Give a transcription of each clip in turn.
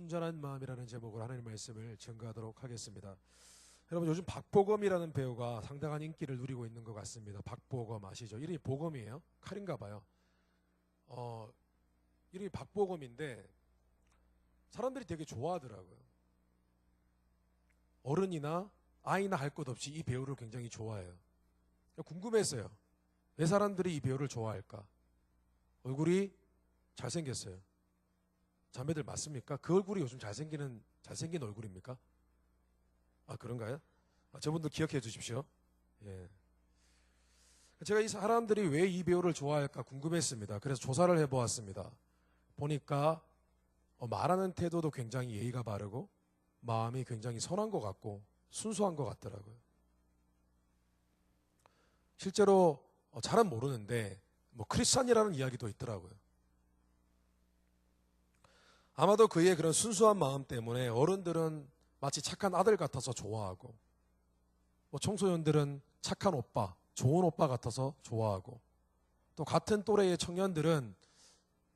순전한 마음이라는 제목으로 하나님의 말씀을 증거하도록 하겠습니다. 여러분, 요즘 박보검이라는 배우가 상당한 인기를 누리고 있는 것 같습니다. 박보검 아시죠? 이름이 보검이에요? 칼인가 봐요. 이름이 박보검인데 사람들이 되게 좋아하더라고요. 어른이나 아이나 할 것 없이 이 배우를 굉장히 좋아해요. 궁금했어요. 왜 사람들이 이 배우를 좋아할까? 얼굴이 잘생겼어요. 자매들 맞습니까? 그 얼굴이 요즘 잘생긴 얼굴입니까? 아, 그런가요? 저분들 기억해 주십시오. 예. 제가 이 사람들이 왜 이 배우를 좋아할까 궁금했습니다. 그래서 조사를 해보았습니다. 보니까 말하는 태도도 굉장히 예의가 바르고 마음이 굉장히 선한 것 같고 순수한 것 같더라고요. 실제로 잘은 모르는데 크리스찬이라는 이야기도 있더라고요. 아마도 그의 그런 순수한 마음 때문에 어른들은 마치 착한 아들 같아서 좋아하고, 청소년들은 착한 오빠, 좋은 오빠 같아서 좋아하고, 또 같은 또래의 청년들은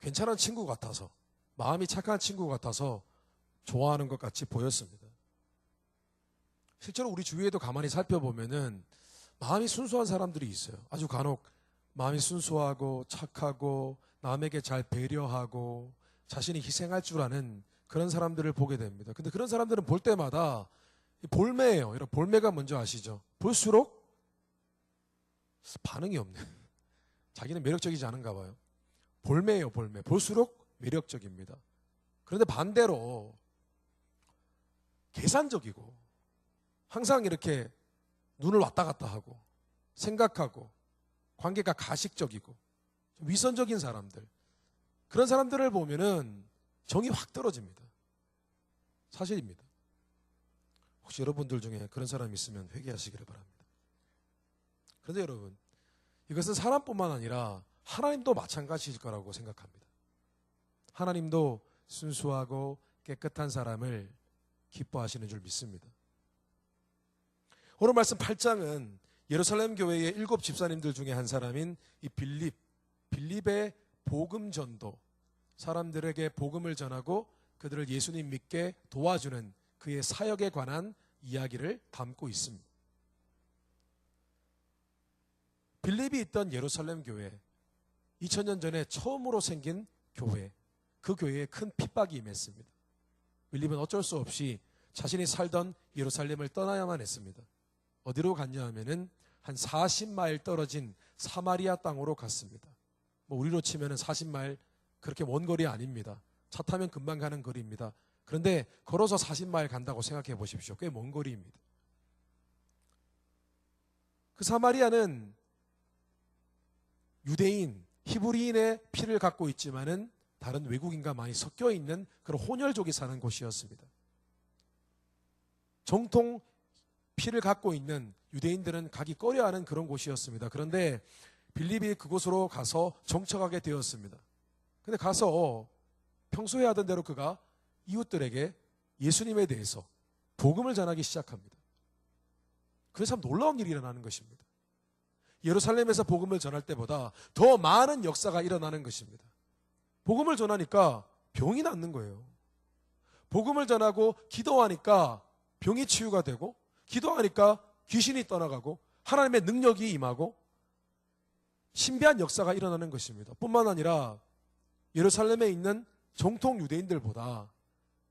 괜찮은 친구 같아서, 마음이 착한 친구 같아서 좋아하는 것 같이 보였습니다. 실제로 우리 주위에도 가만히 살펴보면은 마음이 순수한 사람들이 있어요. 아주 간혹 마음이 순수하고 착하고 남에게 잘 배려하고 자신이 희생할 줄 아는 그런 사람들을 보게 됩니다. 근데 그런 사람들은 볼 때마다 볼매예요. 이런 볼매가 뭔지 아시죠? 볼수록 반응이 없네. 자기는 매력적이지 않은가 봐요. 볼매예요, 볼매. 볼수록 매력적입니다. 그런데 반대로 계산적이고 항상 이렇게 눈을 왔다 갔다 하고 생각하고 관계가 가식적이고 좀 위선적인 사람들, 그런 사람들을 보면은 정이 확 떨어집니다. 사실입니다. 혹시 여러분들 중에 그런 사람이 있으면 회개하시기를 바랍니다. 그런데 여러분, 이것은 사람뿐만 아니라 하나님도 마찬가지일 거라고 생각합니다. 하나님도 순수하고 깨끗한 사람을 기뻐하시는 줄 믿습니다. 오늘 말씀 8장은 예루살렘 교회의 7 집사님들 중에 한 사람인 이 빌립의 복음 전도, 사람들에게 복음을 전하고 그들을 예수님 믿게 도와주는 그의 사역에 관한 이야기를 담고 있습니다. 빌립이 있던 예루살렘 교회, 2000년 전에 처음으로 생긴 교회, 그 교회에 큰 핍박이 임했습니다. 빌립은 어쩔 수 없이 자신이 살던 예루살렘을 떠나야만 했습니다. 어디로 갔냐 하면은 한 40마일 떨어진 사마리아 땅으로 갔습니다. 우리로 치면은 40마일 그렇게 먼 거리 아닙니다. 차 타면 금방 가는 거리입니다. 그런데 걸어서 40마일 간다고 생각해 보십시오. 꽤 먼 거리입니다. 그 사마리아는 유대인, 히브리인의 피를 갖고 있지만은 다른 외국인과 많이 섞여 있는 그런 혼혈족이 사는 곳이었습니다. 정통 피를 갖고 있는 유대인들은 가기 꺼려하는 그런 곳이었습니다. 그런데 빌립이 그곳으로 가서 정착하게 되었습니다. 근데 가서 평소에 하던 대로 그가 이웃들에게 예수님에 대해서 복음을 전하기 시작합니다. 그래서 참 놀라운 일이 일어나는 것입니다. 예루살렘에서 복음을 전할 때보다 더 많은 역사가 일어나는 것입니다. 복음을 전하니까 병이 낫는 거예요. 복음을 전하고 기도하니까 병이 치유가 되고, 기도하니까 귀신이 떠나가고 하나님의 능력이 임하고 신비한 역사가 일어나는 것입니다. 뿐만 아니라 예루살렘에 있는 정통 유대인들보다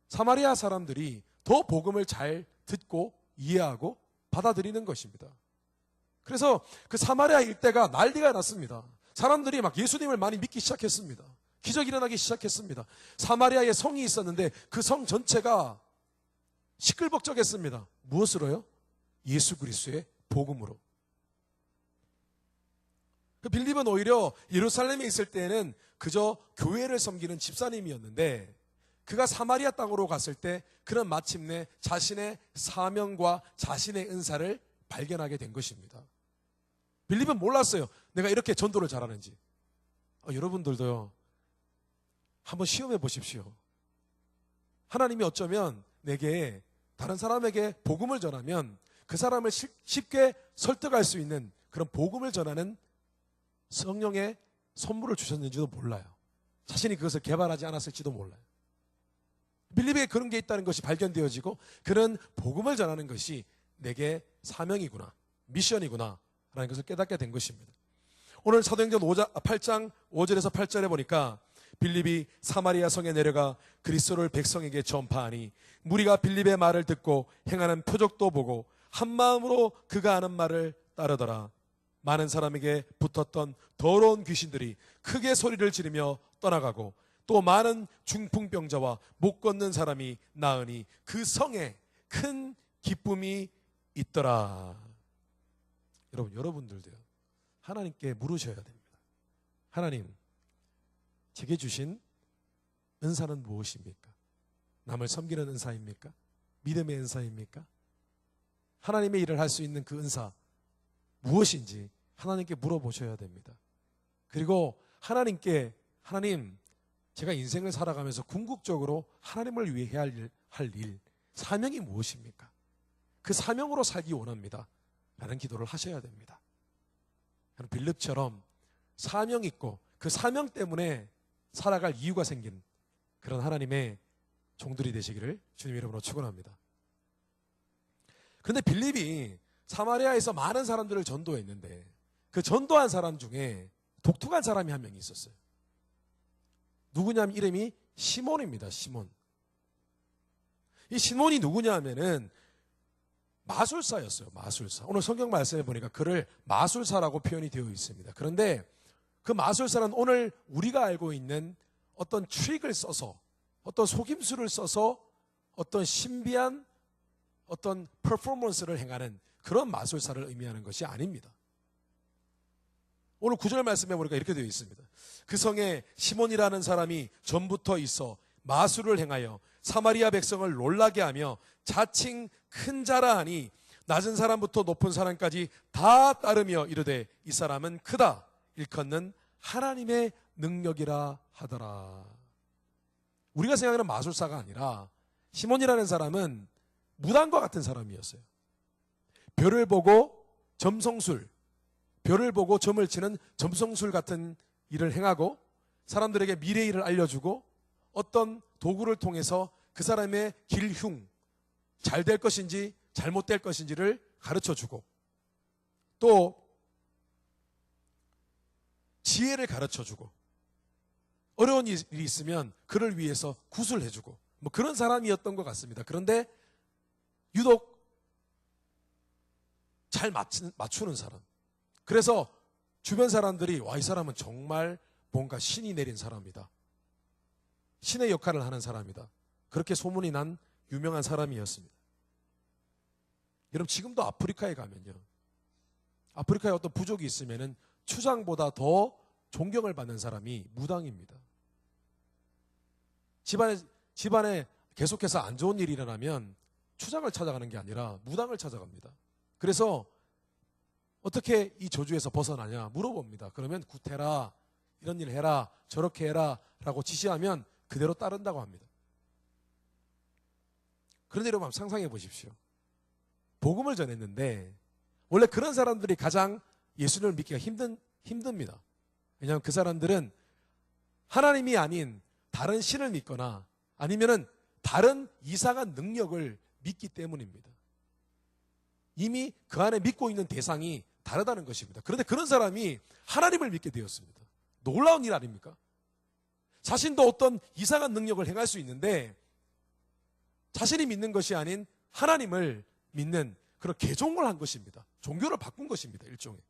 사마리아 사람들이 더 복음을 잘 듣고 이해하고 받아들이는 것입니다. 그래서 그 사마리아 일대가 난리가 났습니다. 사람들이 막 예수님을 많이 믿기 시작했습니다. 기적이 일어나기 시작했습니다. 사마리아에 성이 있었는데 그 성 전체가 시끌벅적했습니다. 무엇으로요? 예수 그리스도의 복음으로. 그 빌립은 오히려 예루살렘에 있을 때에는 그저 교회를 섬기는 집사님이었는데 그가 사마리아 땅으로 갔을 때 그는 마침내 자신의 사명과 자신의 은사를 발견하게 된 것입니다. 빌립은 몰랐어요. 내가 이렇게 전도를 잘하는지. 여러분들도요, 한번 시험해 보십시오. 하나님이 어쩌면 내게 다른 사람에게 복음을 전하면 그 사람을 쉽게 설득할 수 있는 그런 복음을 전하는 성령의 선물을 주셨는지도 몰라요. 자신이 그것을 개발하지 않았을지도 몰라요. 빌립에게 그런 게 있다는 것이 발견되어지고 그는 복음을 전하는 것이 내게 사명이구나, 미션이구나 라는 것을 깨닫게 된 것입니다. 오늘 사도행전 8장 5절에서 8절에 보니까 빌립이 사마리아 성에 내려가 그리스도를 백성에게 전파하니 무리가 빌립의 말을 듣고 행하는 표적도 보고 한 마음으로 그가 하는 말을 따르더라. 많은 사람에게 붙었던 더러운 귀신들이 크게 소리를 지르며 떠나가고 또 많은 중풍병자와 못 걷는 사람이 나으니 그 성에 큰 기쁨이 있더라. 여러분들도요, 하나님께 물으셔야 됩니다. 하나님, 제게 주신 은사는 무엇입니까? 남을 섬기는 은사입니까? 믿음의 은사입니까? 하나님의 일을 할 수 있는 그 은사 무엇인지 하나님께 물어보셔야 됩니다. 그리고 하나님께, 하나님, 제가 인생을 살아가면서 궁극적으로 하나님을 위해 할 일, 사명이 무엇입니까? 그 사명으로 살기 원합니다 라는 기도를 하셔야 됩니다. 빌립처럼 사명 있고 그 사명 때문에 살아갈 이유가 생긴 그런 하나님의 종들이 되시기를 주님 이름으로 축원합니다. 그런데 빌립이 사마리아에서 많은 사람들을 전도했는데 그 전도한 사람 중에 독특한 사람이 한 명 있었어요. 누구냐면 이름이 시몬입니다. 시몬. 이 시몬이 누구냐 하면은 마술사였어요. 마술사. 오늘 성경 말씀에 보니까 그를 마술사라고 표현이 되어 있습니다. 그런데 그 마술사는 오늘 우리가 알고 있는 어떤 트릭을 써서, 어떤 속임수를 써서 어떤 신비한 어떤 퍼포먼스를 행하는 그런 마술사를 의미하는 것이 아닙니다. 오늘 9절 말씀에 보니까 이렇게 되어 있습니다. 그 성에 시몬이라는 사람이 전부터 있어 마술을 행하여 사마리아 백성을 놀라게 하며 자칭 큰 자라 하니 낮은 사람부터 높은 사람까지 다 따르며 이르되 이 사람은 크다. 일컫는 하나님의 능력이라 하더라. 우리가 생각하는 마술사가 아니라 시몬이라는 사람은 무당과 같은 사람이었어요. 별을 보고 점성술, 별을 보고 점을 치는 점성술 같은 일을 행하고 사람들에게 미래일을 알려주고 어떤 도구를 통해서 그 사람의 길흉, 잘 될 것인지 잘못될 것인지를 가르쳐주고 또 지혜를 가르쳐주고 어려운 일이 있으면 그를 위해서 구술해주고 뭐 그런 사람이었던 것 같습니다. 그런데 유독 잘 맞추는 사람. 그래서 주변 사람들이 와, 이 사람은 정말 뭔가 신이 내린 사람이다. 신의 역할을 하는 사람이다. 그렇게 소문이 난 유명한 사람이었습니다. 여러분 지금도 아프리카에 가면요, 아프리카에 어떤 부족이 있으면은 추장보다 더 존경을 받는 사람이 무당입니다. 집안에 계속해서 안 좋은 일이 일어나면 추장을 찾아가는 게 아니라 무당을 찾아갑니다. 그래서 어떻게 이 저주에서 벗어나냐 물어봅니다. 그러면 구태라, 이런 일 해라, 저렇게 해라 라고 지시하면 그대로 따른다고 합니다. 그런데 여러분 상상해 보십시오. 복음을 전했는데 원래 그런 사람들이 가장 예수님을 믿기가 힘듭니다. 왜냐하면 그 사람들은 하나님이 아닌 다른 신을 믿거나 아니면은 다른 이상한 능력을 믿기 때문입니다. 이미 그 안에 믿고 있는 대상이 다르다는 것입니다. 그런데 그런 사람이 하나님을 믿게 되었습니다. 놀라운 일 아닙니까? 자신도 어떤 이상한 능력을 행할 수 있는데 자신이 믿는 것이 아닌 하나님을 믿는 그런 개종을 한 것입니다. 종교를 바꾼 것입니다. 일종의.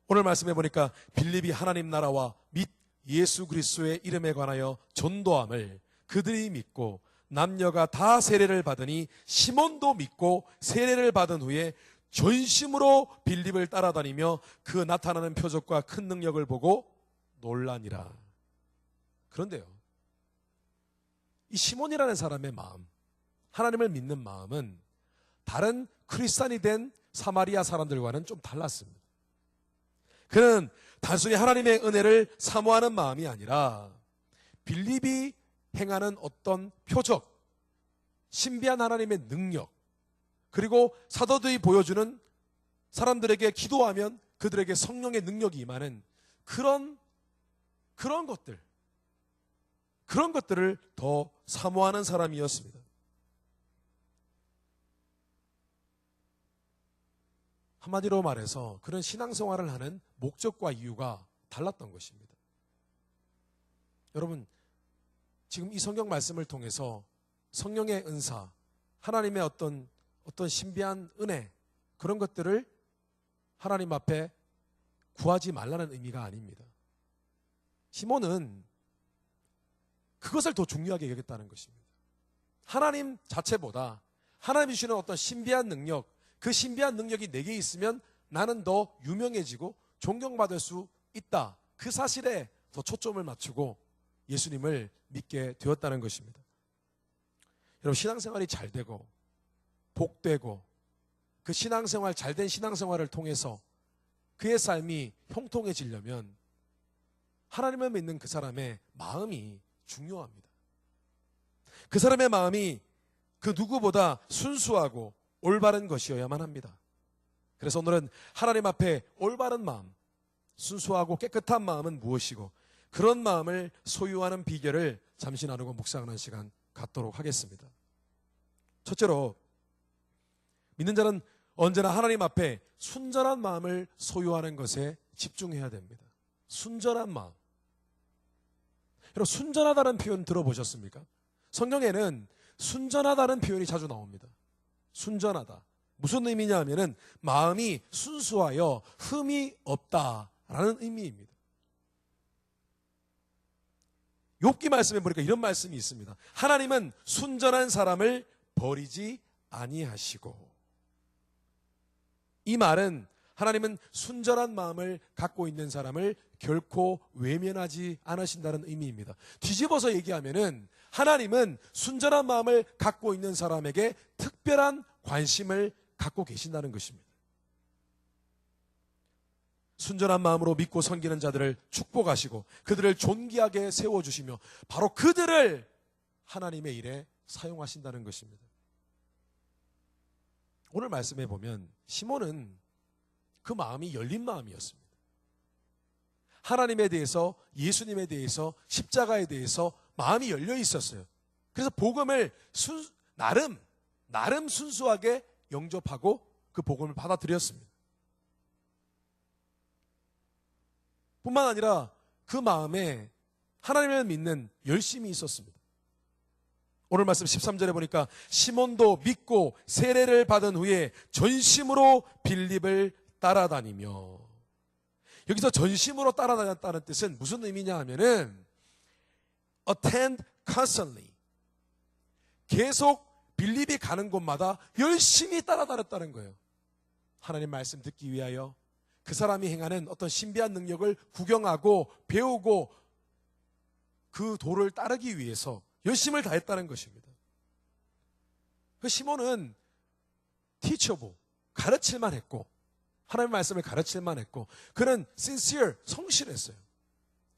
오늘 말씀해 보니까 빌립이 하나님 나라와 및 예수 그리스도의 이름에 관하여 전도함을 그들이 믿고 남녀가 다 세례를 받으니 시몬도 믿고 세례를 받은 후에 전심으로 빌립을 따라다니며 그 나타나는 표적과 큰 능력을 보고 놀라니라. 그런데요, 이 시몬이라는 사람의 마음, 하나님을 믿는 마음은 다른 크리스찬이 된 사마리아 사람들과는 좀 달랐습니다. 그는 단순히 하나님의 은혜를 사모하는 마음이 아니라 빌립이 행하는 어떤 표적, 신비한 하나님의 능력, 그리고 사도들이 보여주는 사람들에게 기도하면 그들에게 성령의 능력이 임하는 그런 것들, 그런 것들을 더 사모하는 사람이었습니다. 한마디로 말해서 그런 신앙생활을 하는 목적과 이유가 달랐던 것입니다. 여러분, 지금 이 성경 말씀을 통해서 성령의 은사, 하나님의 어떤 신비한 은혜, 그런 것들을 하나님 앞에 구하지 말라는 의미가 아닙니다. 시몬은 그것을 더 중요하게 여겼다는 것입니다. 하나님 자체보다 하나님이 주시는 어떤 신비한 능력, 그 신비한 능력이 내게 있으면 나는 더 유명해지고 존경받을 수 있다. 그 사실에 더 초점을 맞추고 예수님을 믿게 되었다는 것입니다. 여러분, 신앙생활이 잘 되고 복되고 그 신앙생활, 잘된 신앙생활을 통해서 그의 삶이 형통해지려면 하나님을 믿는 그 사람의 마음이 중요합니다. 그 사람의 마음이 그 누구보다 순수하고 올바른 것이어야만 합니다. 그래서 오늘은 하나님 앞에 올바른 마음, 순수하고 깨끗한 마음은 무엇이고 그런 마음을 소유하는 비결을 잠시 나누고 묵상하는 시간 갖도록 하겠습니다. 첫째로, 믿는 자는 언제나 하나님 앞에 순전한 마음을 소유하는 것에 집중해야 됩니다. 순전한 마음. 여러분, 순전하다는 표현 들어보셨습니까? 성경에는 순전하다는 표현이 자주 나옵니다. 순전하다. 무슨 의미냐 하면은 마음이 순수하여 흠이 없다라는 의미입니다. 욥기 말씀에 보니까 이런 말씀이 있습니다. 하나님은 순전한 사람을 버리지 아니하시고. 이 말은 하나님은 순전한 마음을 갖고 있는 사람을 결코 외면하지 않으신다는 의미입니다. 뒤집어서 얘기하면은 하나님은 순전한 마음을 갖고 있는 사람에게 특별한 관심을 갖고 계신다는 것입니다. 순전한 마음으로 믿고 섬기는 자들을 축복하시고 그들을 존귀하게 세워주시며 바로 그들을 하나님의 일에 사용하신다는 것입니다. 오늘 말씀해 보면 시몬은 그 마음이 열린 마음이었습니다. 하나님에 대해서, 예수님에 대해서, 십자가에 대해서 마음이 열려 있었어요. 그래서 복음을 나름 순수하게 영접하고 그 복음을 받아들였습니다. 뿐만 아니라 그 마음에 하나님을 믿는 열심이 있었습니다. 오늘 말씀 13절에 보니까 시몬도 믿고 세례를 받은 후에 전심으로 빌립을 따라다니며, 여기서 전심으로 따라다녔다는 뜻은 무슨 의미냐 하면은 attend constantly, 계속 빌립이 가는 곳마다 열심히 따라다녔다는 거예요. 하나님 말씀 듣기 위하여 그 사람이 행하는 어떤 신비한 능력을 구경하고 배우고 그 도를 따르기 위해서 열심을 다했다는 것입니다. 그 시몬은 teachable, 가르칠만 했고 하나님의 말씀을 가르칠만 했고 그는 sincere, 성실했어요.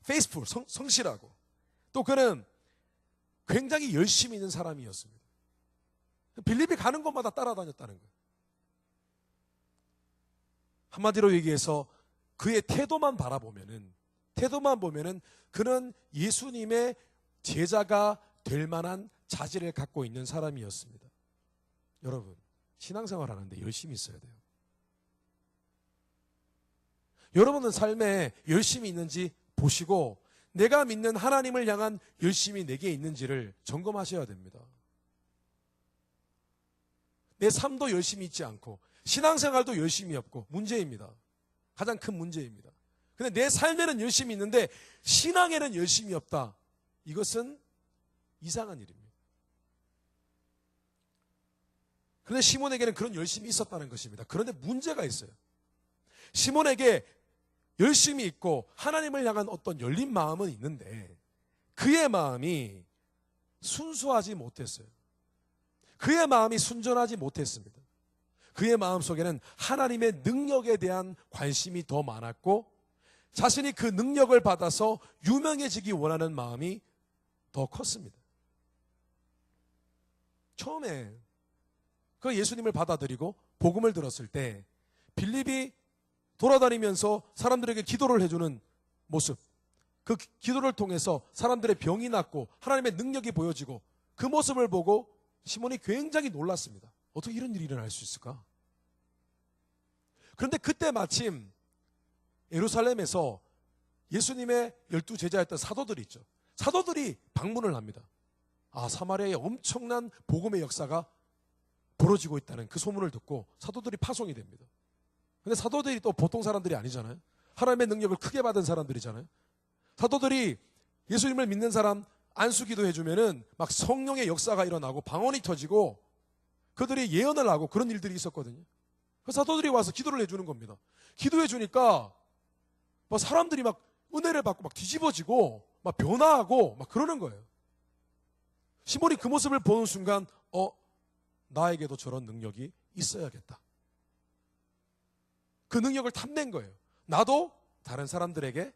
faithful, 성실하고 또 그는 굉장히 열심히 있는 사람이었습니다. 빌립이 가는 곳마다 따라다녔다는 거예요. 한마디로 얘기해서 그의 태도만 보면은 그는 예수님의 제자가 될 만한 자질을 갖고 있는 사람이었습니다. 여러분, 신앙생활 하는데 열심히 있어야 돼요. 여러분은 삶에 열심히 있는지 보시고 내가 믿는 하나님을 향한 열심이 내게 있는지를 점검하셔야 됩니다. 내 삶도 열심히 있지 않고 신앙생활도 열심히 없고 문제입니다. 가장 큰 문제입니다. 근데 내 삶에는 열심히 있는데 신앙에는 열심이 없다. 이것은 이상한 일입니다. 그런데 시몬에게는 그런 열심이 있었다는 것입니다. 그런데 문제가 있어요. 시몬에게 열심히 있고 하나님을 향한 어떤 열린 마음은 있는데 그의 마음이 순수하지 못했어요. 그의 마음이 순전하지 못했습니다. 그의 마음 속에는 하나님의 능력에 대한 관심이 더 많았고 자신이 그 능력을 받아서 유명해지기 원하는 마음이 더 컸습니다. 처음에 그 예수님을 받아들이고 복음을 들었을 때 빌립이 돌아다니면서 사람들에게 기도를 해주는 모습, 그 기도를 통해서 사람들의 병이 낫고 하나님의 능력이 보여지고 그 모습을 보고 시몬이 굉장히 놀랐습니다. 어떻게 이런 일이 일어날 수 있을까? 그런데 그때 마침 예루살렘에서 예수님의 12제자였던 사도들이 있죠. 사도들이 방문을 합니다. 사마리아에 엄청난 복음의 역사가 벌어지고 있다는 그 소문을 듣고 사도들이 파송이 됩니다. 근데 사도들이 또 보통 사람들이 아니잖아요. 하나님의 능력을 크게 받은 사람들이잖아요. 사도들이 예수님을 믿는 사람 안수기도 해주면은 막 성령의 역사가 일어나고 방언이 터지고 그들이 예언을 하고 그런 일들이 있었거든요. 그 사도들이 와서 기도를 해주는 겁니다. 기도해 주니까 막 사람들이 막 은혜를 받고 막 뒤집어지고 막 변화하고 막 그러는 거예요. 시몬이 그 모습을 보는 순간 나에게도 저런 능력이 있어야겠다. 그 능력을 탐낸 거예요. 나도 다른 사람들에게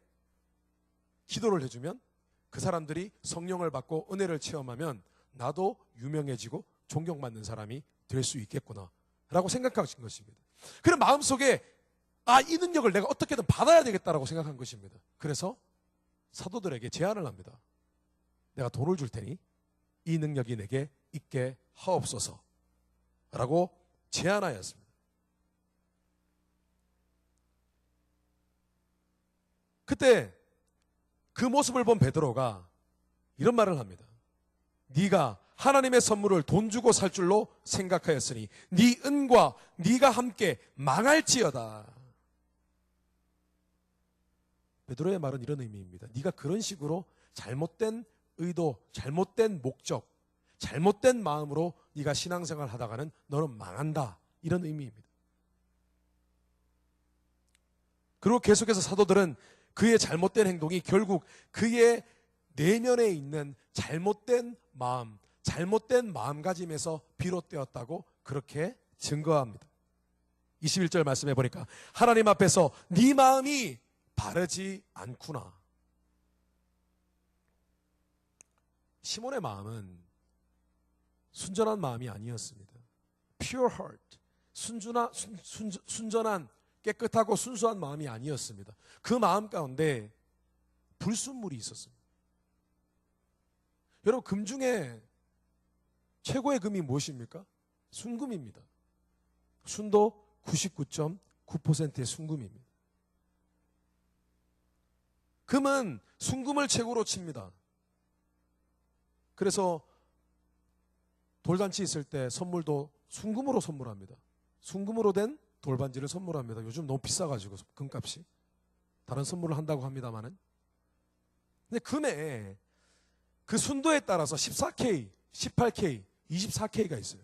기도를 해주면 그 사람들이 성령을 받고 은혜를 체험하면 나도 유명해지고 존경받는 사람이 될 수 있겠구나 라고 생각하신 것입니다. 그런 마음속에 이 능력을 내가 어떻게든 받아야 되겠다라고 생각한 것입니다. 그래서 사도들에게 제안을 합니다. 내가 돈을 줄 테니 이 능력이 내게 있게 하옵소서 라고 제안하였습니다. 그때 그 모습을 본 베드로가 이런 말을 합니다. 네가 하나님의 선물을 돈 주고 살 줄로 생각하였으니 네 은과 네가 함께 망할지어다. 베드로의 말은 이런 의미입니다. 네가 그런 식으로 잘못된 의도, 잘못된 목적, 잘못된 마음으로 네가 신앙생활 하다가는 너는 망한다. 이런 의미입니다. 그리고 계속해서 사도들은 그의 잘못된 행동이 결국 그의 내면에 있는 잘못된 마음, 잘못된 마음가짐에서 비롯되었다고 그렇게 증거합니다. 21절 말씀해 보니까 하나님 앞에서 네 마음이 바르지 않구나. 시몬의 마음은 순전한 마음이 아니었습니다. Pure heart, 순전한 깨끗하고 순수한 마음이 아니었습니다. 그 마음 가운데 불순물이 있었습니다. 여러분, 금 중에 최고의 금이 무엇입니까? 순금입니다. 순도 99.9%의 순금입니다. 금은 순금을 최고로 칩니다. 그래서 돌잔치 있을 때 선물도 순금으로 선물합니다. 순금으로 된 돌반지를 선물합니다. 요즘 너무 비싸가지고 금값이. 다른 선물을 한다고 합니다만은. 근데 금에 그 순도에 따라서 14K, 18K, 24K가 있어요.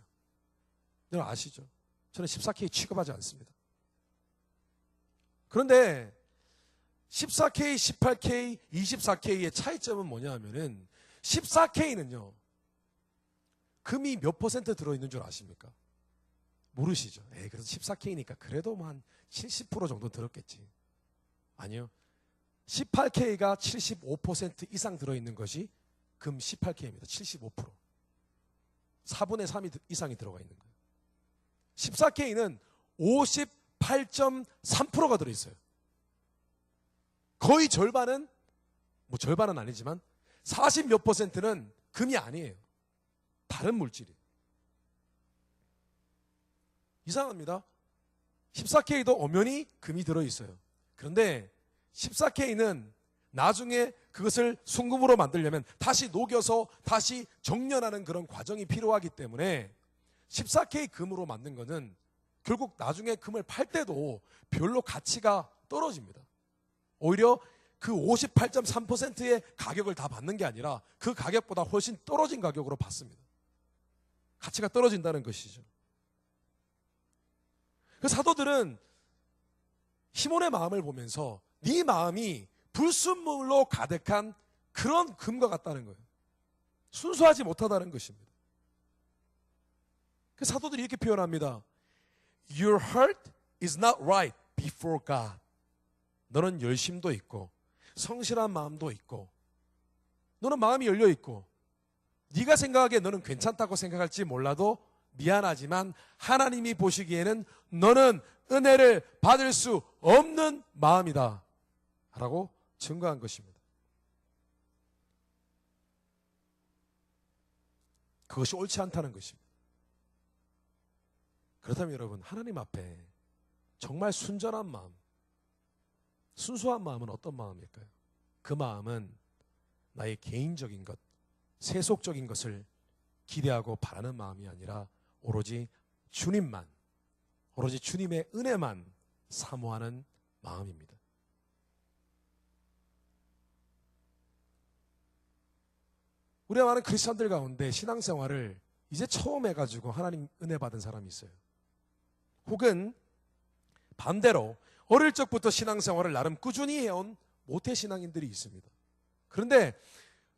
여러분 아시죠? 저는 14K 취급하지 않습니다. 그런데 14K, 18K, 24K의 차이점은 뭐냐 하면은 14K는요. 금이 몇 퍼센트 들어있는 줄 아십니까? 모르시죠? 그래서 14K니까 그래도 한 70% 정도 들었겠지. 아니요. 18K가 75% 이상 들어있는 것이 금 18K입니다. 75%. 4분의 3 이상이 들어가 있는 거예요. 14K는 58.3%가 들어있어요. 거의 절반은, 절반은 아니지만 40 몇 %는 금이 아니에요. 다른 물질이에요. 이상합니다. 14K도 엄연히 금이 들어있어요. 그런데 14K는 나중에 그것을 순금으로 만들려면 다시 녹여서 다시 정련하는 그런 과정이 필요하기 때문에 14K 금으로 만든 거는 결국 나중에 금을 팔 때도 별로 가치가 떨어집니다. 오히려 그 58.3%의 가격을 다 받는 게 아니라 그 가격보다 훨씬 떨어진 가격으로 받습니다. 가치가 떨어진다는 것이죠. 그 사도들은 시몬의 마음을 보면서 네 마음이 불순물로 가득한 그런 금과 같다는 거예요. 순수하지 못하다는 것입니다. 그 사도들이 이렇게 표현합니다. Your heart is not right before God. 너는 열심도 있고 성실한 마음도 있고 너는 마음이 열려 있고 네가 생각하기에 너는 괜찮다고 생각할지 몰라도 미안하지만 하나님이 보시기에는 너는 은혜를 받을 수 없는 마음이다 라고 증거한 것입니다. 그것이 옳지 않다는 것입니다. 그렇다면 여러분, 하나님 앞에 정말 순전한 마음, 순수한 마음은 어떤 마음일까요? 그 마음은 나의 개인적인 것, 세속적인 것을 기대하고 바라는 마음이 아니라 오로지 주님만, 오로지 주님의 은혜만 사모하는 마음입니다. 우리가 많은 크리스천들 가운데 신앙생활을 이제 처음 해가지고 하나님 은혜 받은 사람이 있어요. 혹은 반대로 어릴 적부터 신앙생활을 나름 꾸준히 해온 모태신앙인들이 있습니다. 그런데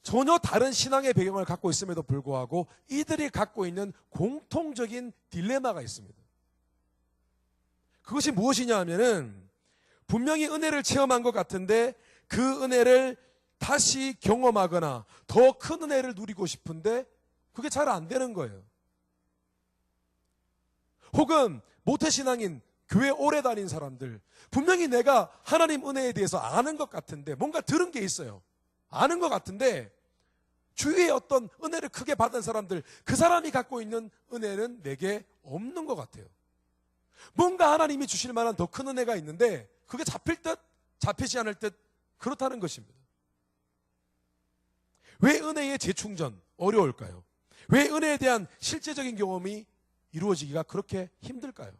전혀 다른 신앙의 배경을 갖고 있음에도 불구하고 이들이 갖고 있는 공통적인 딜레마가 있습니다. 그것이 무엇이냐 하면은 분명히 은혜를 체험한 것 같은데 그 은혜를 다시 경험하거나 더 큰 은혜를 누리고 싶은데 그게 잘 안 되는 거예요. 혹은 모태신앙인, 교회 오래 다닌 사람들, 분명히 내가 하나님 은혜에 대해서 아는 것 같은데, 뭔가 들은 게 있어요. 아는 것 같은데 주위에 어떤 은혜를 크게 받은 사람들, 그 사람이 갖고 있는 은혜는 내게 없는 것 같아요. 뭔가 하나님이 주실 만한 더 큰 은혜가 있는데 그게 잡힐 듯 잡히지 않을 듯 그렇다는 것입니다. 왜 은혜의 재충전 어려울까요? 왜 은혜에 대한 실제적인 경험이 이루어지기가 그렇게 힘들까요?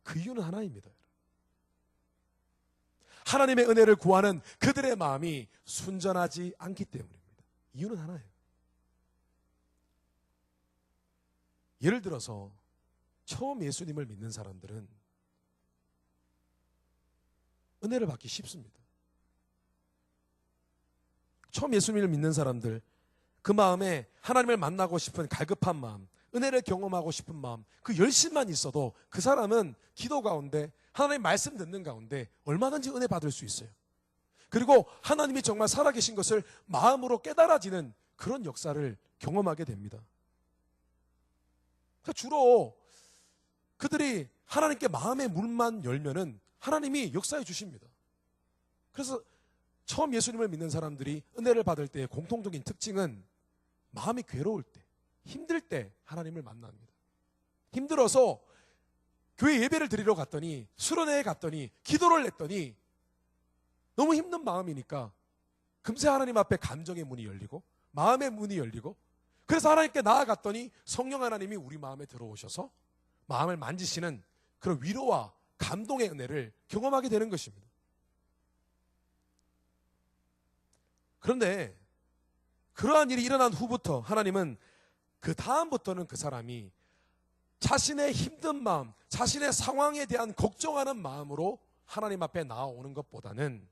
그 이유는 하나입니다. 하나님의 은혜를 구하는 그들의 마음이 순전하지 않기 때문입니다. 이유는 하나예요. 예를 들어서 처음 예수님을 믿는 사람들은 은혜를 받기 쉽습니다. 처음 예수님을 믿는 사람들, 그 마음에 하나님을 만나고 싶은 갈급한 마음, 은혜를 경험하고 싶은 마음, 그 열심만 있어도 그 사람은 기도 가운데, 하나님 말씀 듣는 가운데 얼마든지 은혜 받을 수 있어요. 그리고 하나님이 정말 살아계신 것을 마음으로 깨달아지는 그런 역사를 경험하게 됩니다. 주로 그들이 하나님께 마음의 문만 열면은 하나님이 역사해 주십니다. 그래서 처음 예수님을 믿는 사람들이 은혜를 받을 때의 공통적인 특징은 마음이 괴로울 때, 힘들 때 하나님을 만납니다. 힘들어서 교회 예배를 드리러 갔더니, 수련회에 갔더니, 기도를 했더니 너무 힘든 마음이니까 금세 하나님 앞에 감정의 문이 열리고 마음의 문이 열리고, 그래서 하나님께 나아갔더니 성령 하나님이 우리 마음에 들어오셔서 마음을 만지시는 그런 위로와 감동의 은혜를 경험하게 되는 것입니다. 그런데 그러한 일이 일어난 후부터 하나님은 그 다음부터는 그 사람이 자신의 힘든 마음, 자신의 상황에 대한 걱정하는 마음으로 하나님 앞에 나아오는 것보다는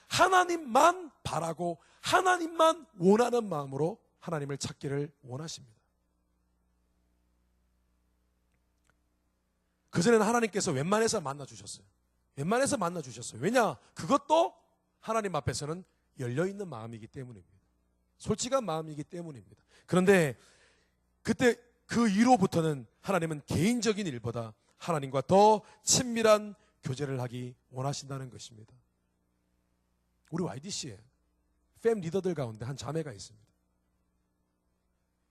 하나님만 바라고 하나님만 원하는 마음으로 하나님을 찾기를 원하십니다. 그전에는 하나님께서 웬만해서 만나주셨어요. 웬만해서 만나주셨어요. 왜냐? 그것도 하나님 앞에서는 열려있는 마음이기 때문입니다. 솔직한 마음이기 때문입니다. 그런데 그때 그 이후로부터는 하나님은 개인적인 일보다 하나님과 더 친밀한 교제를 하기 원하신다는 것입니다. 우리 YDC에 팸 리더들 가운데 한 자매가 있습니다.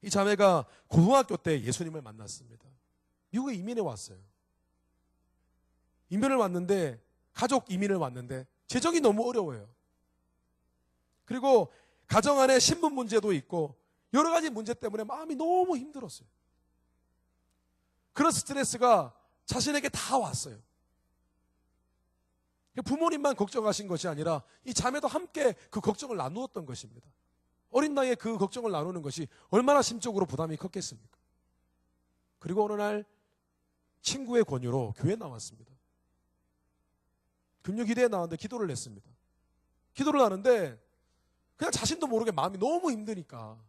이 자매가 고등학교 때 예수님을 만났습니다. 미국에 이민해 왔어요. 이민을 왔는데, 가족 이민을 왔는데 재정이 너무 어려워요. 그리고 가정 안에 신분 문제도 있고 여러 가지 문제 때문에 마음이 너무 힘들었어요. 그런 스트레스가 자신에게 다 왔어요. 부모님만 걱정하신 것이 아니라 이 자매도 함께 그 걱정을 나누었던 것입니다. 어린 나이에 그 걱정을 나누는 것이 얼마나 심적으로 부담이 컸겠습니까? 그리고 어느 날 친구의 권유로 교회에 나왔습니다. 금요기대에 나왔는데 기도를 했습니다. 기도를 하는데 그냥 자신도 모르게 마음이 너무 힘드니까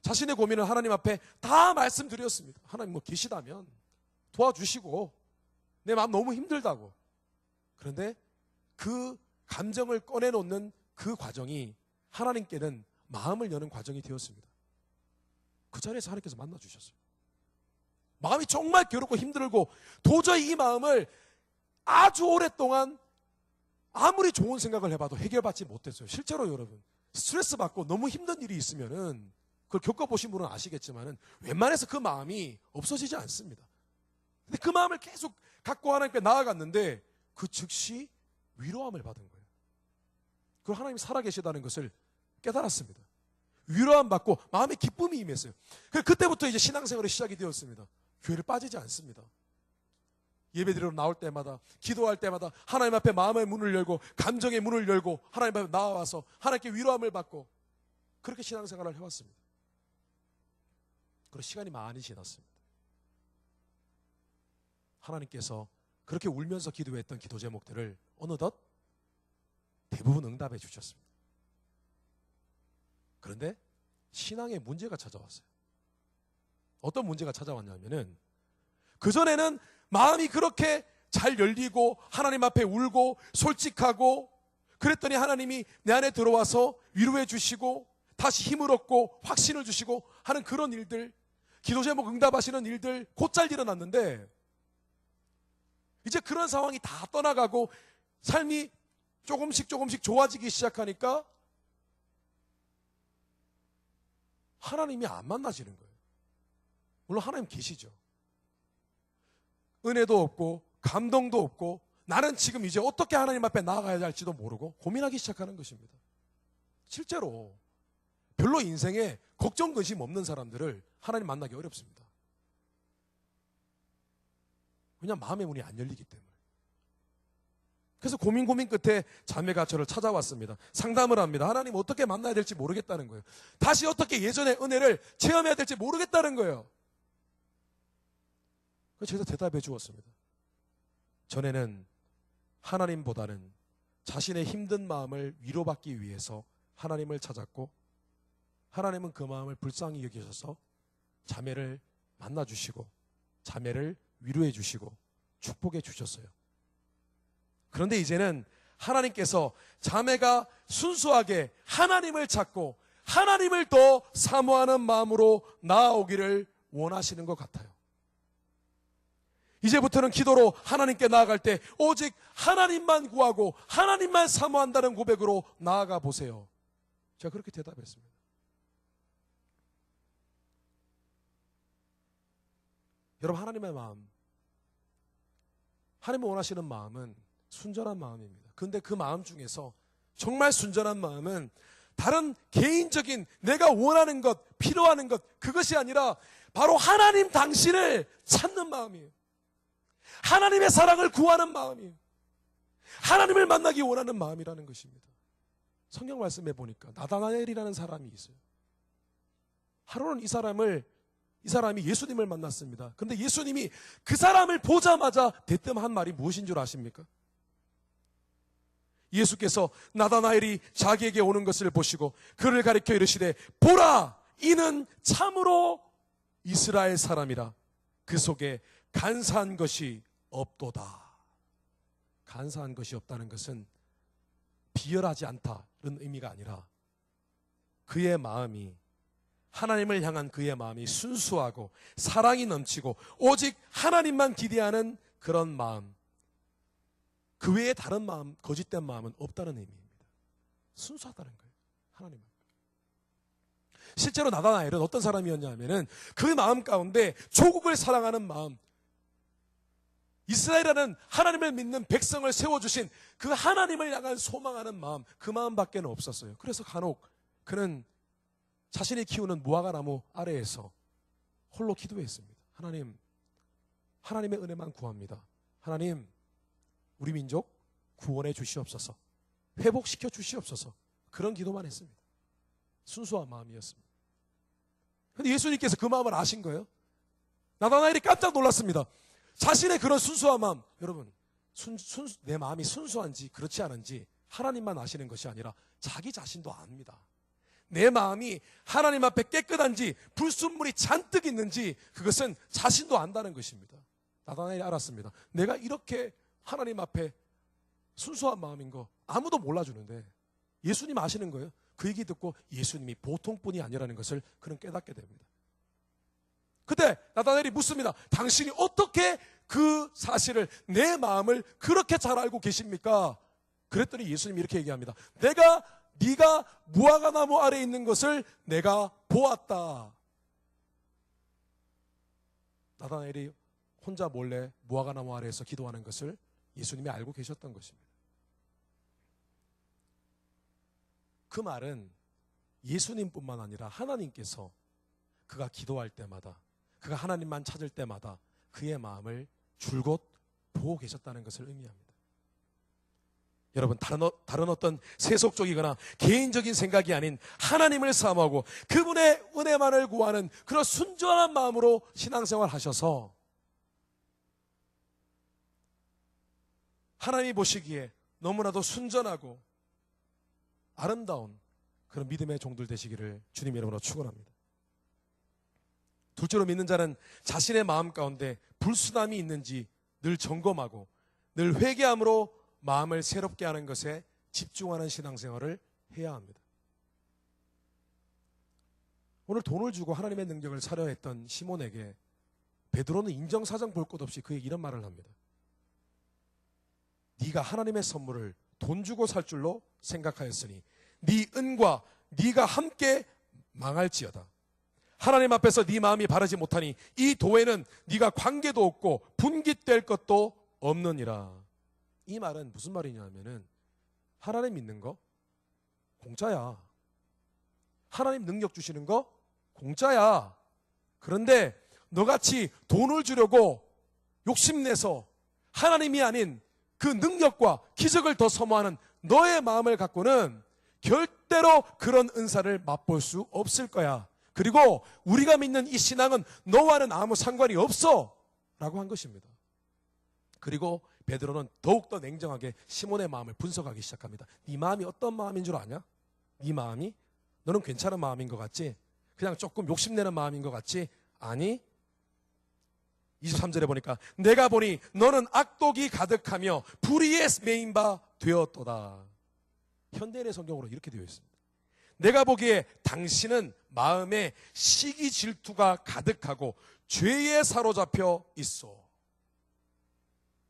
자신의 고민을 하나님 앞에 다 말씀드렸습니다. 하나님 뭐 계시다면 도와주시고 내 마음 너무 힘들다고. 그런데 그 감정을 꺼내놓는 그 과정이 하나님께는 마음을 여는 과정이 되었습니다. 그 자리에서 하나님께서 만나주셨어요. 마음이 정말 괴롭고 힘들고 도저히 이 마음을 아주 오랫동안 아무리 좋은 생각을 해봐도 해결받지 못했어요. 실제로 여러분, 스트레스 받고 너무 힘든 일이 있으면은 그걸 겪어보신 분은 아시겠지만은 웬만해서 그 마음이 없어지지 않습니다. 근데 그 마음을 계속 갖고 하나님께 나아갔는데 그 즉시 위로함을 받은 거예요. 그걸 하나님이 살아계시다는 것을 깨달았습니다. 위로함 받고 마음에 기쁨이 임했어요. 그때부터 이제 신앙생활이 시작이 되었습니다. 교회를 빠지지 않습니다. 예배드리러 나올 때마다, 기도할 때마다 하나님 앞에 마음의 문을 열고 감정의 문을 열고 하나님 앞에 나와서 하나님께 위로함을 받고 그렇게 신앙생활을 해왔습니다. 그리고 시간이 많이 지났습니다. 하나님께서 그렇게 울면서 기도했던 기도 제목들을 어느덧 대부분 응답해 주셨습니다. 그런데 신앙에 문제가 찾아왔어요. 어떤 문제가 찾아왔냐면은 그전에는 마음이 그렇게 잘 열리고 하나님 앞에 울고 솔직하고 그랬더니 하나님이 내 안에 들어와서 위로해 주시고 다시 힘을 얻고 확신을 주시고 하는 그런 일들, 기도 제목 응답하시는 일들 곧잘 일어났는데 이제 그런 상황이 다 떠나가고 삶이 조금씩 좋아지기 시작하니까 하나님이 안 만나지는 거예요. 물론 하나님 계시죠. 은혜도 없고 감동도 없고 나는 지금 이제 어떻게 하나님 앞에 나아가야 할지도 모르고 고민하기 시작하는 것입니다. 실제로 별로 인생에 걱정 근심 없는 사람들을 하나님 만나기 어렵습니다. 왜냐하면 마음의 문이 안 열리기 때문에. 그래서 고민 끝에 자매가 저를 찾아왔습니다. 상담을 합니다. 하나님 어떻게 만나야 될지 모르겠다는 거예요. 다시 어떻게 예전의 은혜를 체험해야 될지 모르겠다는 거예요. 그래서 제가 대답해 주었습니다. 전에는 하나님보다는 자신의 힘든 마음을 위로받기 위해서 하나님을 찾았고 하나님은 그 마음을 불쌍히 여기셔서 자매를 만나주시고 자매를 위로해 주시고 축복해 주셨어요. 그런데 이제는 하나님께서 자매가 순수하게 하나님을 찾고 하나님을 더 사모하는 마음으로 나아오기를 원하시는 것 같아요. 이제부터는 기도로 하나님께 나아갈 때 오직 하나님만 구하고 하나님만 사모한다는 고백으로 나아가 보세요. 제가 그렇게 대답했습니다. 여러분, 하나님의 마음, 하나님이 원하시는 마음은 순전한 마음입니다. 그런데 그 마음 중에서 정말 순전한 마음은 다른 개인적인 내가 원하는 것, 필요하는 것, 그것이 아니라 바로 하나님 당신을 찾는 마음이에요. 하나님의 사랑을 구하는 마음이에요. 하나님을 만나기 원하는 마음이라는 것입니다. 성경 말씀에 보니까 나다나엘이라는 사람이 있어요. 하루는 이 사람이 예수님을 만났습니다. 그런데 예수님이 그 사람을 보자마자 대뜸 한 말이 무엇인 줄 아십니까? 예수께서 나다나엘이 자기에게 오는 것을 보시고 그를 가리켜 이르시되 보라, 이는 참으로 이스라엘 사람이라. 그 속에 간사한 것이 없도다. 간사한 것이 없다는 것은 비열하지 않다는 의미가 아니라 그의 마음이, 하나님을 향한 그의 마음이 순수하고 사랑이 넘치고 오직 하나님만 기대하는 그런 마음, 그 외에 다른 마음, 거짓된 마음은 없다는 의미입니다. 순수하다는 거예요. 하나님만. 실제로 나다나엘은 어떤 사람이었냐면은 그 마음 가운데 조국을 사랑하는 마음, 이스라엘이라는 하나님을 믿는 백성을 세워주신 그 하나님을 향한 소망하는 마음, 그 마음밖에 없었어요. 그래서 간혹 그는 자신이 키우는 무화과 나무 아래에서 홀로 기도했습니다. 하나님, 하나님의 은혜만 구합니다. 하나님, 우리 민족 구원해 주시옵소서, 회복시켜 주시옵소서. 그런 기도만 했습니다. 순수한 마음이었습니다. 그런데 예수님께서 그 마음을 아신 거예요. 나다나엘이 깜짝 놀랐습니다. 자신의 그런 순수한 마음, 여러분, 내 마음이 순수한지 그렇지 않은지 하나님만 아시는 것이 아니라 자기 자신도 압니다. 내 마음이 하나님 앞에 깨끗한지 불순물이 잔뜩 있는지 그것은 자신도 안다는 것입니다. 나다나엘이 알았습니다. 내가 이렇게 하나님 앞에 순수한 마음인 거 아무도 몰라주는데 예수님 아시는 거예요. 그 얘기 듣고 예수님이 보통 분이 아니라는 것을 그는 깨닫게 됩니다. 그때 나다나엘이 묻습니다. 당신이 어떻게 그 사실을, 내 마음을 그렇게 잘 알고 계십니까? 그랬더니 예수님이 이렇게 얘기합니다. 네가 무화과 나무 아래에 있는 것을 내가 보았다. 나다나엘이 혼자 몰래 무화과나무 아래에서 기도하는 것을 예수님이 알고 계셨던 것입니다. 그 말은 예수님뿐만 아니라 하나님께서 그가 기도할 때마다, 그가 하나님만 찾을 때마다 그의 마음을 줄곧 보고 계셨다는 것을 의미합니다. 여러분, 다른 어떤 세속적이거나 개인적인 생각이 아닌 하나님을 사모하고 그분의 은혜만을 구하는 그런 순전한 마음으로 신앙생활 하셔서 하나님이 보시기에 너무나도 순전하고 아름다운 그런 믿음의 종들 되시기를 주님의 이름으로 축원합니다. 둘째로, 믿는 자는 자신의 마음 가운데 불순함이 있는지 늘 점검하고 늘 회개함으로 마음을 새롭게 하는 것에 집중하는 신앙생활을 해야 합니다. 오늘 돈을 주고 하나님의 능력을 사려 했던 시몬에게 베드로는 인정사정 볼 것 없이 그에게 이런 말을 합니다. 네가 하나님의 선물을 돈 주고 살 줄로 생각하였으니 네 은과 네가 함께 망할지어다. 하나님 앞에서 네 마음이 바르지 못하니 이 도에는 네가 관계도 없고 분깃될 것도 없느니라. 이 말은 무슨 말이냐면은 하나님 믿는 거 공짜야. 하나님 능력 주시는 거 공짜야. 그런데 너같이 돈을 주려고 욕심내서 하나님이 아닌 그 능력과 기적을 더 사모하는 너의 마음을 갖고는 절대로 그런 은사를 맛볼 수 없을 거야. 그리고 우리가 믿는 이 신앙은 너와는 아무 상관이 없어 라고 한 것입니다. 그리고 베드로는 더욱더 냉정하게 시몬의 마음을 분석하기 시작합니다. 네 마음이 어떤 마음인 줄 아냐? 네 마음이? 너는 괜찮은 마음인 것 같지? 그냥 조금 욕심내는 마음인 것 같지? 아니, 23절에 보니까 내가 보니 너는 악독이 가득하며 불의에 매인 바 되었도다. 현대인의 성경으로 이렇게 되어 있습니다. 내가 보기에 당신은 마음에 시기 질투가 가득하고 죄에 사로잡혀 있어.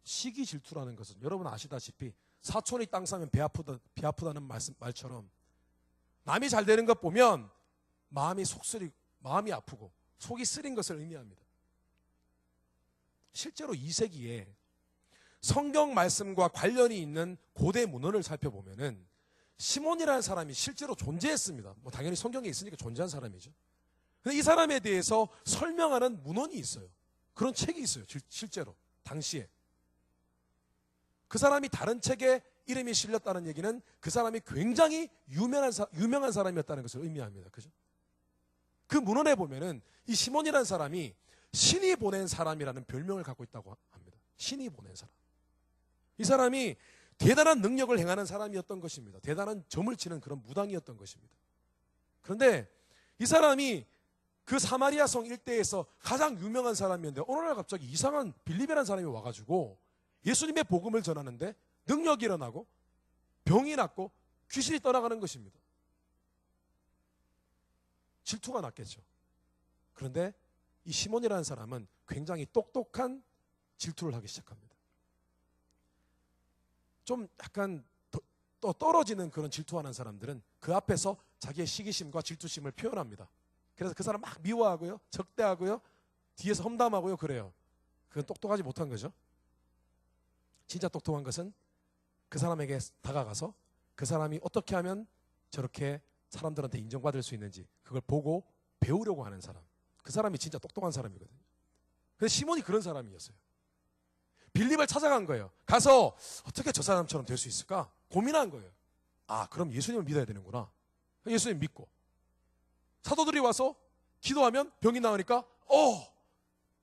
시기 질투라는 것은 여러분 아시다시피 사촌이 땅 사면 배 아프다는 말처럼 남이 잘 되는 것 보면 마음이 마음이 아프고 속이 쓰린 것을 의미합니다. 실제로 2세기에 성경 말씀과 관련이 있는 고대 문헌을 살펴보면은 시몬이라는 사람이 실제로 존재했습니다. 뭐 당연히 성경에 있으니까 존재한 사람이죠. 근데 이 사람에 대해서 설명하는 문헌이 있어요. 그런 책이 있어요. 실제로 당시에. 그 사람이 다른 책에 이름이 실렸다는 얘기는 그 사람이 굉장히 유명한 사람이었다는 것을 의미합니다. 그죠? 그 문헌에 보면은 이 시몬이라는 사람이 신이 보낸 사람이라는 별명을 갖고 있다고 합니다. 신이 보낸 사람. 이 사람이 대단한 능력을 행하는 사람이었던 것입니다. 대단한 점을 치는 그런 무당이었던 것입니다. 그런데 이 사람이 그 사마리아 성 일대에서 가장 유명한 사람이었는데 어느 날 갑자기 이상한 빌립이라는 사람이 와가지고 예수님의 복음을 전하는데 능력이 일어나고 병이 낫고 귀신이 떠나가는 것입니다. 질투가 났겠죠. 그런데 이 시몬이라는 사람은 굉장히 똑똑한 질투를 하기 시작합니다. 좀 약간 또 떨어지는 그런 질투하는 사람들은 그 앞에서 자기의 시기심과 질투심을 표현합니다. 그래서 그 사람 막 미워하고요, 적대하고요, 뒤에서 험담하고요, 그래요. 그건 똑똑하지 못한 거죠. 진짜 똑똑한 것은 그 사람에게 다가가서 그 사람이 어떻게 하면 저렇게 사람들한테 인정받을 수 있는지 그걸 보고 배우려고 하는 사람. 그 사람이 진짜 똑똑한 사람이거든요. 근데 시몬이 그런 사람이었어요. 빌립을 찾아간 거예요. 가서 어떻게 저 사람처럼 될 수 있을까? 고민한 거예요. 아, 그럼 예수님을 믿어야 되는구나. 예수님 믿고 사도들이 와서 기도하면 병이 나으니까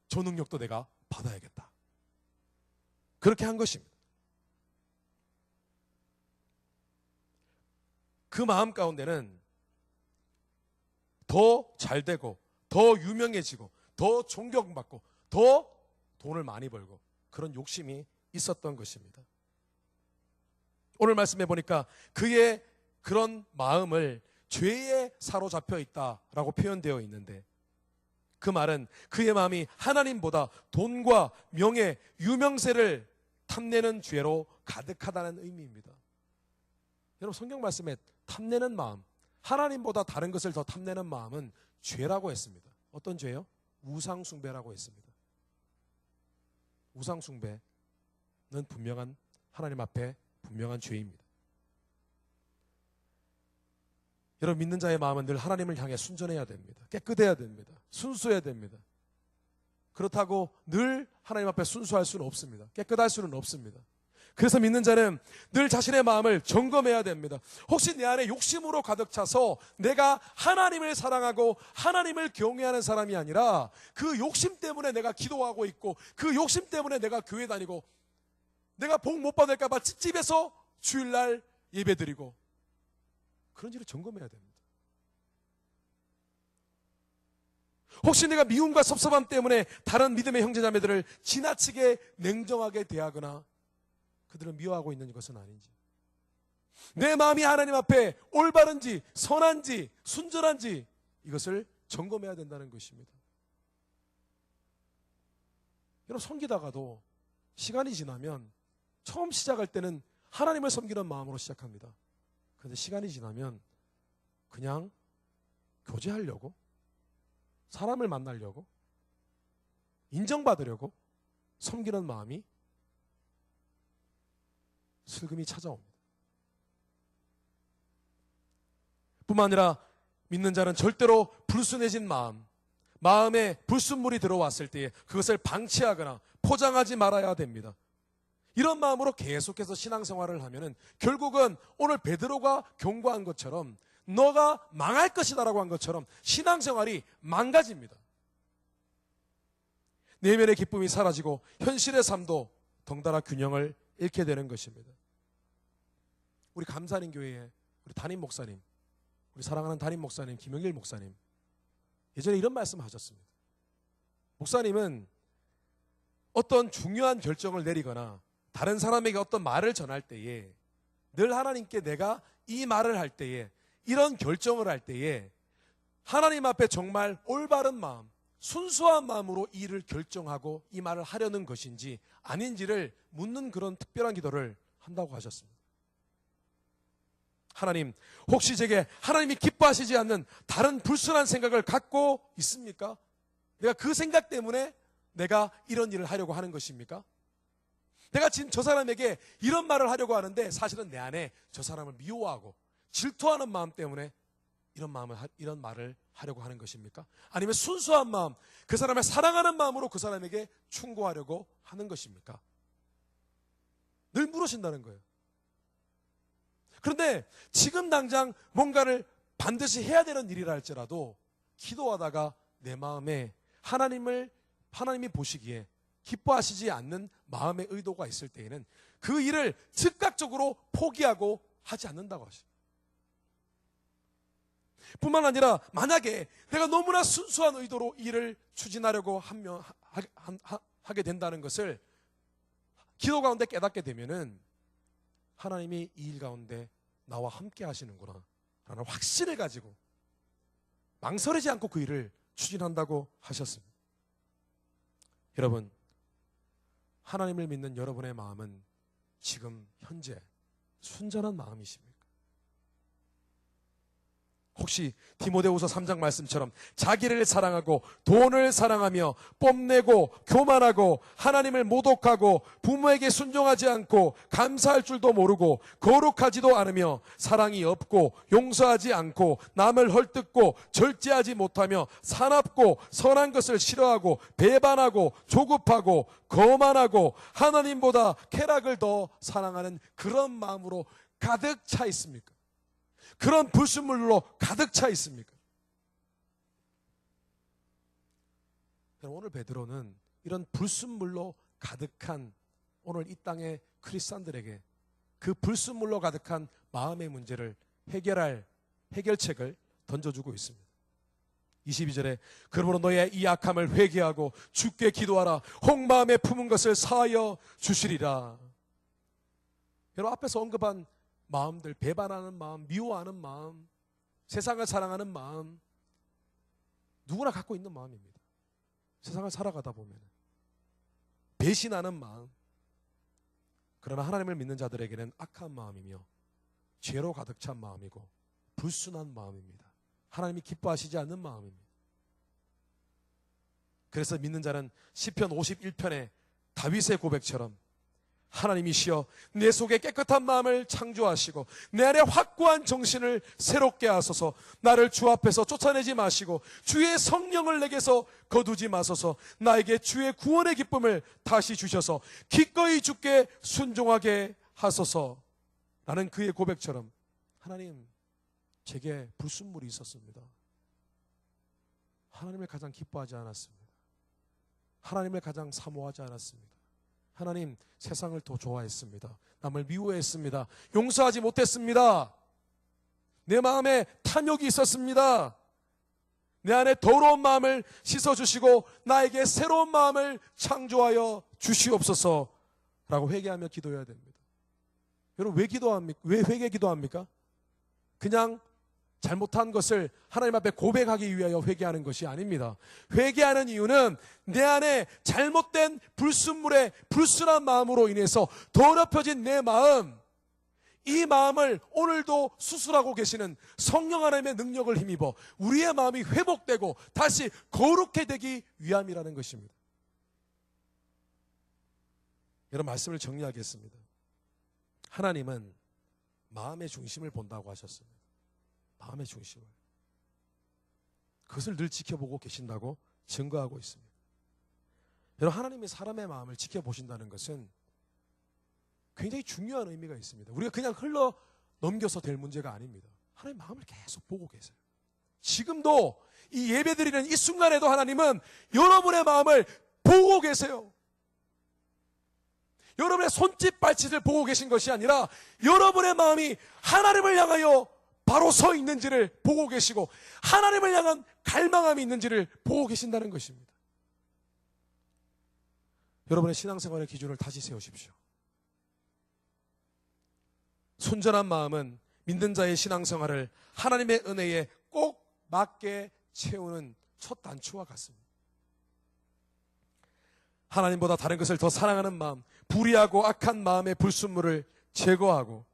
저 능력도 내가 받아야겠다. 그렇게 한 것입니다. 그 마음 가운데는 더 잘되고 더 유명해지고 더 존경받고 더 돈을 많이 벌고 그런 욕심이 있었던 것입니다. 오늘 말씀해 보니까 그의 그런 마음을 죄에 사로잡혀 있다라고 표현되어 있는데 그 말은 그의 마음이 하나님보다 돈과 명예, 유명세를 탐내는 죄로 가득하다는 의미입니다. 여러분 성경 말씀에 탐내는 마음, 하나님보다 다른 것을 더 탐내는 마음은 죄라고 했습니다. 어떤 죄요? 우상숭배라고 했습니다. 우상숭배는 분명한 하나님 앞에 분명한 죄입니다. 여러분, 믿는 자의 마음은 늘 하나님을 향해 순전해야 됩니다. 깨끗해야 됩니다. 순수해야 됩니다. 그렇다고 늘 하나님 앞에 순수할 수는 없습니다. 깨끗할 수는 없습니다. 그래서 믿는 자는 늘 자신의 마음을 점검해야 됩니다. 혹시 내 안에 욕심으로 가득 차서 내가 하나님을 사랑하고 하나님을 경외하는 사람이 아니라 그 욕심 때문에 내가 기도하고 있고 그 욕심 때문에 내가 교회 다니고 내가 복 못 받을까 봐 찝찝해서 주일날 예배드리고 그런지를 점검해야 됩니다. 혹시 내가 미움과 섭섭함 때문에 다른 믿음의 형제자매들을 지나치게 냉정하게 대하거나 그들을 미워하고 있는 것은 아닌지, 내 마음이 하나님 앞에 올바른지 선한지 순전한지 이것을 점검해야 된다는 것입니다. 여러분, 섬기다가도 시간이 지나면 처음 시작할 때는 하나님을 섬기는 마음으로 시작합니다. 그런데 시간이 지나면 그냥 교제하려고, 사람을 만나려고, 인정받으려고 섬기는 마음이 슬금이 찾아옵니다. 뿐만 아니라 믿는 자는 절대로 불순해진 마음에 불순물이 들어왔을 때에 그것을 방치하거나 포장하지 말아야 됩니다. 이런 마음으로 계속해서 신앙생활을 하면은 결국은 오늘 베드로가 경고한 것처럼 너가 망할 것이다라고 한 것처럼 신앙생활이 망가집니다. 내면의 기쁨이 사라지고 현실의 삶도 덩달아 균형을 잃게 되는 것입니다. 우리 감사님 교회에 우리 담임 목사님, 우리 사랑하는 담임 목사님 김영일 목사님 예전에 이런 말씀을 하셨습니다. 목사님은 어떤 중요한 결정을 내리거나 다른 사람에게 어떤 말을 전할 때에 늘 하나님께 내가 이 말을 할 때에 이런 결정을 할 때에 하나님 앞에 정말 올바른 마음, 순수한 마음으로 이 일을 결정하고 이 말을 하려는 것인지 아닌지를 묻는 그런 특별한 기도를 한다고 하셨습니다. 하나님, 혹시 제게 하나님이 기뻐하시지 않는 다른 불순한 생각을 갖고 있습니까? 내가 그 생각 때문에 내가 이런 일을 하려고 하는 것입니까? 내가 지금 저 사람에게 이런 말을 하려고 하는데 사실은 내 안에 저 사람을 미워하고 질투하는 마음 때문에 이런 말을 하려고 하는 것입니까? 아니면 순수한 마음, 그 사람을 사랑하는 마음으로 그 사람에게 충고하려고 하는 것입니까? 늘 물으신다는 거예요. 그런데 지금 당장 뭔가를 반드시 해야 되는 일이라 할지라도 기도하다가 내 마음에 하나님이 보시기에 기뻐하시지 않는 마음의 의도가 있을 때에는 그 일을 즉각적으로 포기하고 하지 않는다고 하십니다. 뿐만 아니라 만약에 내가 너무나 순수한 의도로 일을 추진하려고 하게 된다는 것을 기도 가운데 깨닫게 되면은 하나님이 이 일 가운데 나와 함께 하시는구나 라는 확신을 가지고 망설이지 않고 그 일을 추진한다고 하셨습니다. 여러분, 하나님을 믿는 여러분의 마음은 지금 현재 순전한 마음이십니까? 혹시 디모데후서 3장 말씀처럼 자기를 사랑하고 돈을 사랑하며 뽐내고 교만하고 하나님을 모독하고 부모에게 순종하지 않고 감사할 줄도 모르고 거룩하지도 않으며 사랑이 없고 용서하지 않고 남을 헐뜯고 절제하지 못하며 사납고 선한 것을 싫어하고 배반하고 조급하고 거만하고 하나님보다 쾌락을 더 사랑하는 그런 마음으로 가득 차 있습니까? 그런 불순물로 가득 차 있습니까? 오늘 베드로는 이런 불순물로 가득한 오늘 이 땅의 크리스찬들에게 그 불순물로 가득한 마음의 문제를 해결할 해결책을 던져주고 있습니다. 22절에 그러므로 너의 이 악함을 회개하고 주께 기도하라. 혹마음에 품은 것을 사하여 주시리라. 여러분, 앞에서 언급한 마음들, 배반하는 마음, 미워하는 마음, 세상을 사랑하는 마음, 누구나 갖고 있는 마음입니다. 세상을 살아가다 보면 배신하는 마음, 그러나 하나님을 믿는 자들에게는 악한 마음이며 죄로 가득 찬 마음이고 불순한 마음입니다. 하나님이 기뻐하시지 않는 마음입니다. 그래서 믿는 자는 시편 51편의 다윗의 고백처럼 하나님이시여 내 속에 깨끗한 마음을 창조하시고 내 안에 확고한 정신을 새롭게 하소서. 나를 주 앞에서 쫓아내지 마시고 주의 성령을 내게서 거두지 마소서. 나에게 주의 구원의 기쁨을 다시 주셔서 기꺼이 주께 순종하게 하소서. 라는 그의 고백처럼 하나님, 제게 불순물이 있었습니다. 하나님을 가장 기뻐하지 않았습니다. 하나님을 가장 사모하지 않았습니다. 하나님, 세상을 더 좋아했습니다. 남을 미워했습니다. 용서하지 못했습니다. 내 마음에 탐욕이 있었습니다. 내 안에 더러운 마음을 씻어주시고 나에게 새로운 마음을 창조하여 주시옵소서라고 회개하며 기도해야 됩니다. 여러분, 왜 회개 기도합니까? 그냥 잘못한 것을 하나님 앞에 고백하기 위하여 회개하는 것이 아닙니다. 회개하는 이유는 내 안에 잘못된 불순물의 불순한 마음으로 인해서 더럽혀진 내 마음, 이 마음을 오늘도 수술하고 계시는 성령 하나님의 능력을 힘입어 우리의 마음이 회복되고 다시 거룩해 되기 위함이라는 것입니다. 여러분, 말씀을 정리하겠습니다. 하나님은 마음의 중심을 본다고 하셨습니다. 마음의 중심을. 그것을 늘 지켜보고 계신다고 증거하고 있습니다. 여러분, 하나님이 사람의 마음을 지켜보신다는 것은 굉장히 중요한 의미가 있습니다. 우리가 그냥 흘러 넘겨서 될 문제가 아닙니다. 하나님 마음을 계속 보고 계세요. 지금도 이 예배드리는 이 순간에도 하나님은 여러분의 마음을 보고 계세요. 여러분의 손짓 발짓을 보고 계신 것이 아니라 여러분의 마음이 하나님을 향하여 바로 서 있는지를 보고 계시고 하나님을 향한 갈망함이 있는지를 보고 계신다는 것입니다. 여러분의 신앙생활의 기준을 다시 세우십시오. 순전한 마음은 믿는 자의 신앙생활을 하나님의 은혜에 꼭 맞게 채우는 첫 단추와 같습니다. 하나님보다 다른 것을 더 사랑하는 마음, 불의하고 악한 마음의 불순물을 제거하고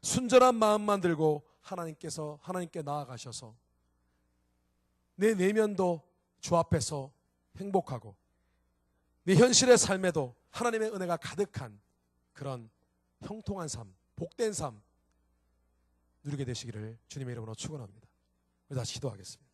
순전한 마음만 들고 하나님께 나아가셔서 내 내면도 주 앞에서 행복하고 내 현실의 삶에도 하나님의 은혜가 가득한 그런 형통한 삶, 복된 삶 누리게 되시기를 주님의 이름으로 축원합니다. 우리 다시 기도하겠습니다.